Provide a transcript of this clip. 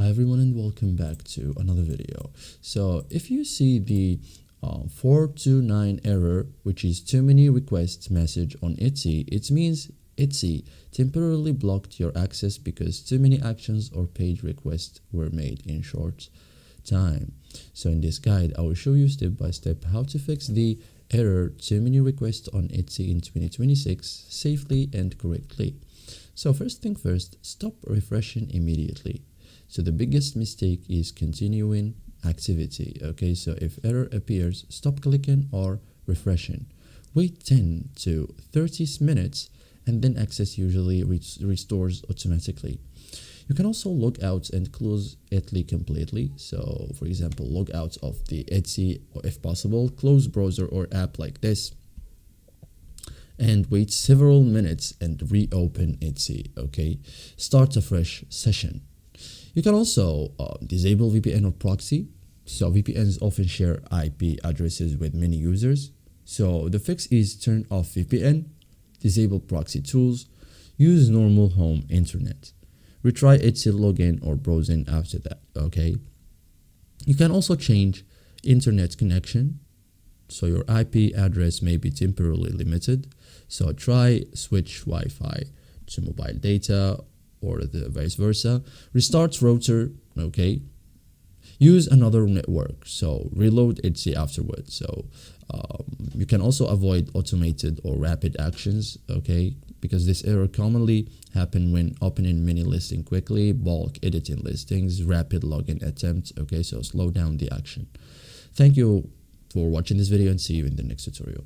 Hi everyone and welcome back to another video. So if you see the 429 error, which is too many requests message on Etsy, it means Etsy temporarily blocked your access because too many actions or page requests were made in short time. So in this guide, I will show you step by step how to fix the error too many requests on Etsy in 2026 safely and correctly. So first thing first, stop refreshing immediately. So the biggest mistake is continuing activity. Okay, so if error appears, stop clicking or refreshing. Wait 10 to 30 minutes and then access usually restores automatically. You can also log out and close Etsy completely. So for example, log out of the Etsy, or if possible, close browser or app like this and wait several minutes and reopen Etsy. Okay, start a fresh session. You can also disable VPN or proxy. So VPNs often share IP addresses with many users. So the fix is turn off VPN, disable proxy tools, use normal home internet. Retry Etsy login or browsing after that, okay? You can also change internet connection. So your IP address may be temporarily limited. So try switch Wi-Fi to mobile data or the vice versa. Restart router, okay? Use another network, so reload Etsy afterwards. So you can also avoid automated or rapid actions, okay? Because this error commonly happen when opening many listings quickly, bulk editing listings, rapid login attempts, okay? So slow down the action. Thank you for watching this video and see you in the next tutorial.